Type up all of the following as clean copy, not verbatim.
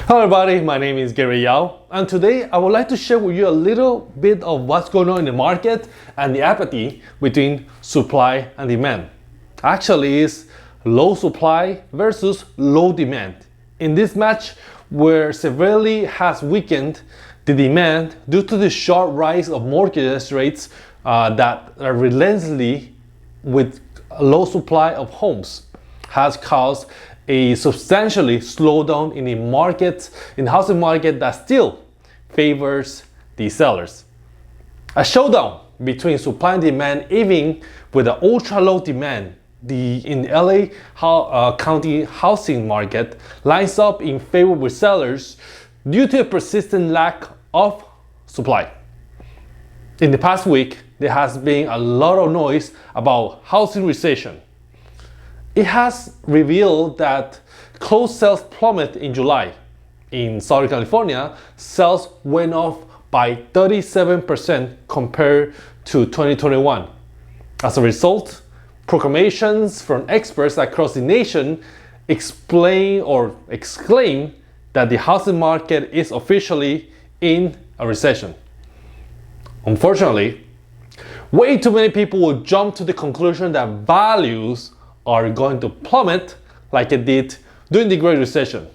Hello everybody, my name is Gary Yao, and today I would like to share with you a little bit of what's going on in the market and the apathy between supply and demand. Actually, it's low supply versus low demand. In this match, where severely has weakened the demand due to the sharp rise of mortgage rates that are relentlessly with a low supply of homes, has caused a substantially slowdown in the housing market that still favors the sellers. A showdown between supply and demand, even with the ultra low demand, in the LA County housing market lines up in favor with sellers due to a persistent lack of supply. In the past week, there has been a lot of noise about housing recession. It has revealed that closed sales plummeted in July. In Southern California, sales went off by 37% compared to 2021. As a result, proclamations from experts across the nation exclaim that the housing market is officially in a recession. Unfortunately, way too many people will jump to the conclusion that values are going to plummet like it did during the Great Recession.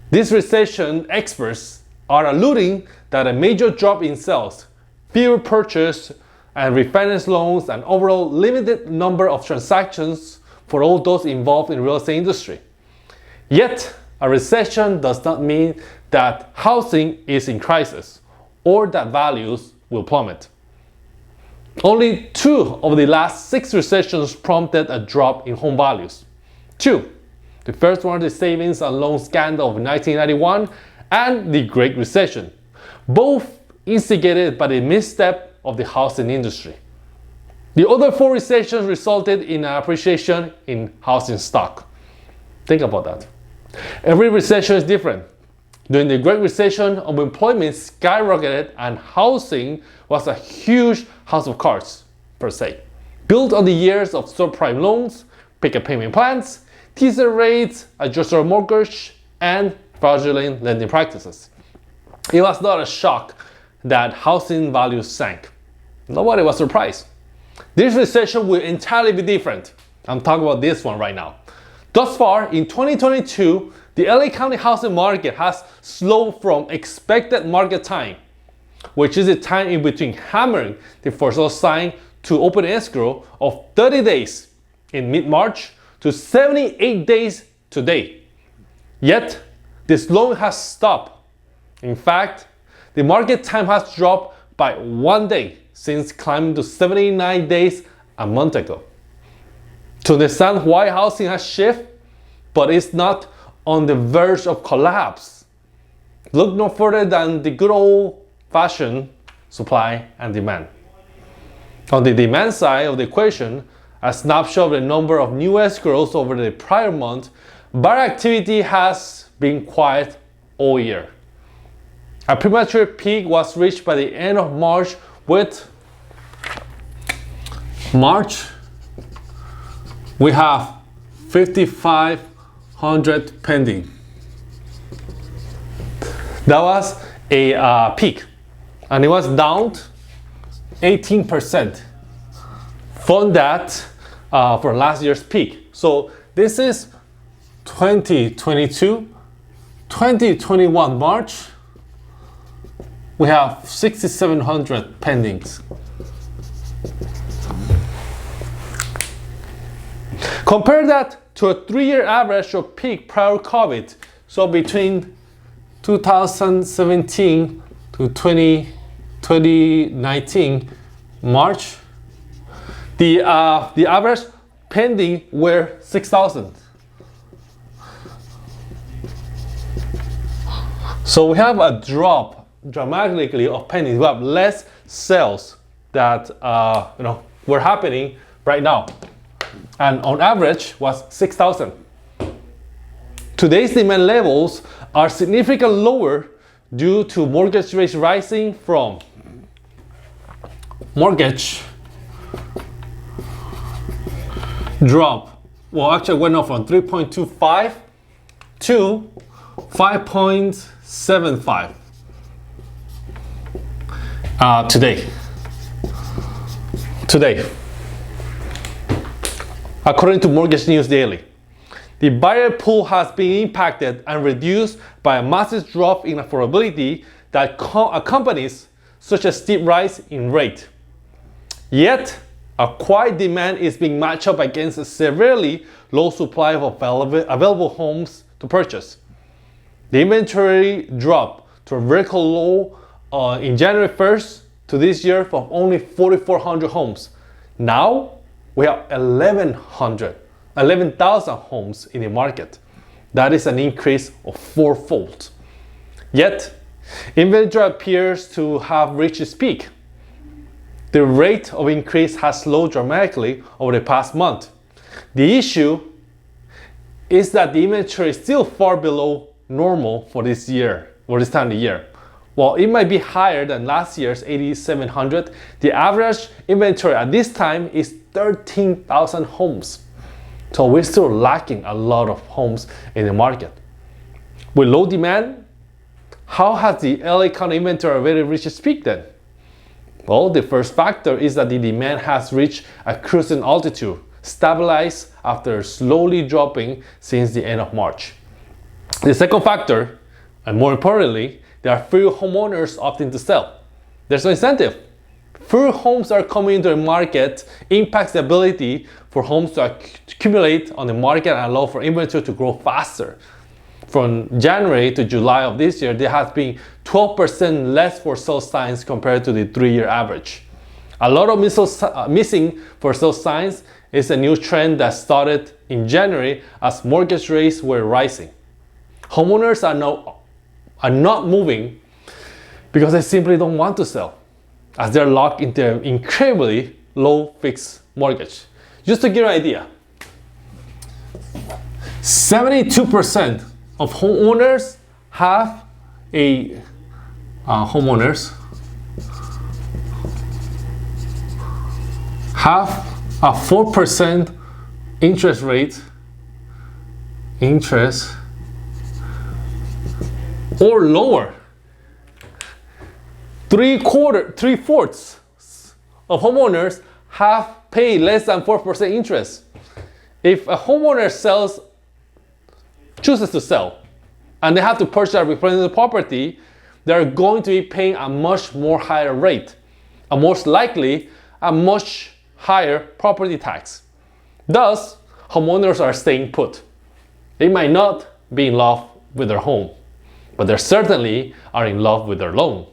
These recession experts are alluding that a major drop in sales, fewer purchase and refinance loans, and overall limited number of transactions for all those involved in the real estate industry. Yet, a recession does not mean that housing is in crisis or that values will plummet. Only 2 of the last 6 recessions prompted a drop in home values. 2. The first one, the savings and loan scandal of 1991 and the Great Recession, both instigated by the misstep of the housing industry. The other 4 recessions resulted in an appreciation in housing stock. Think about that. Every recession is different. During the Great Recession, unemployment skyrocketed and housing was a huge house of cards, per se, built on the years of subprime loans, pick-up payment plans, teaser rates, adjustable mortgage, and fraudulent lending practices. It was not a shock that housing values sank. Nobody was surprised. This recession will entirely be different. I'm talking about this one right now. Thus far, in 2022, the LA County housing market has slowed from expected market time, which is the time in between hammering the for sale sign to open escrow of 30 days in mid-March to 78 days today. Yet, the slowing has stopped. In fact, the market time has dropped by 1 day since climbing to 79 days a month ago. To understand why housing has shifted, but it's not on the verge of collapse, look no further than the good old-fashioned supply and demand. On the demand side of the equation, a snapshot of the number of new escrows over the prior month, buyer activity has been quiet all year. A premature peak was reached by the end of March, with we have 5,500 pending. That was a peak, and it was down 18% from that from last year's peak. So this is 2022, 2021 March. We have 6,700 pendings. Compare that to a 3-year average of peak prior COVID. So between 2017 to 2019 March, the average pending were 6,000. So we have a drop dramatically of pending. We have less sales that were happening right now, and on average was 6,000. Today's demand levels are significantly lower due to mortgage rates rising from mortgage drop. Well, actually went up from 3.25 to 5.75 today, according to Mortgage News Daily. The buyer pool has been impacted and reduced by a massive drop in affordability that accompanies such a steep rise in rate. Yet, a quiet demand is being matched up against a severely low supply of available homes to purchase. The inventory dropped to a record low in January 1st to this year of only 4,400 homes. Now, we have 11,000 homes in the market. That is an increase of fourfold. Yet, inventory appears to have reached its peak. The rate of increase has slowed dramatically over the past month. The issue is that the inventory is still far below normal for this year, or this time of the year. While it might be higher than last year's 8,700, the average inventory at this time is 13,000 homes. So we're still lacking a lot of homes in the market. With low demand, how has the LA County inventory already reached its peak then? Well, the first factor is that the demand has reached a cruising altitude, stabilized after slowly dropping since the end of March. The second factor, and more importantly, there are fewer homeowners opting to sell. There's no incentive. Fewer homes are coming into the market impacts the ability for homes to accumulate on the market and allow for inventory to grow faster. From January to July of this year, there has been 12% less for sale signs compared to the 3-year average. A lot of missing for sale signs is a new trend that started in January as mortgage rates were rising. Homeowners are not moving because they simply don't want to sell, as they're locked into an incredibly low fixed mortgage. Just to give you an idea, 72% of homeowners have a 4% interest rate or lower. 3/4 of homeowners have paid less than 4% interest. If a homeowner chooses to sell, and they have to purchase a replacement property, they're going to be paying a much more higher rate, and most likely a much higher property tax. Thus, homeowners are staying put. They might not be in love with their home, but they certainly are in love with their loan.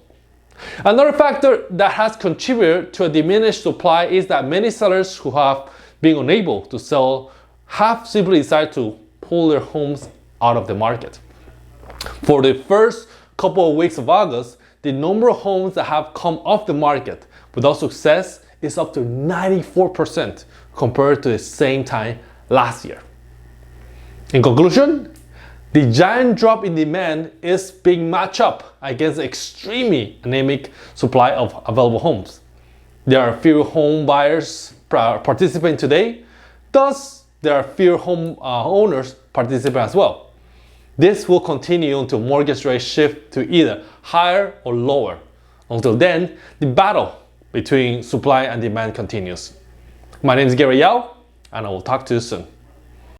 Another factor that has contributed to a diminished supply is that many sellers who have been unable to sell have simply decided to pull their homes out of the market. For the first couple of weeks of August, the number of homes that have come off the market without success is up to 94% compared to the same time last year. In conclusion, the giant drop in demand is being matched up against the extremely anemic supply of available homes. There are fewer home buyers participating today, thus there are fewer home owners participating as well. This will continue until mortgage rates shift to either higher or lower. Until then, the battle between supply and demand continues. My name is Yau, and I will talk to you soon.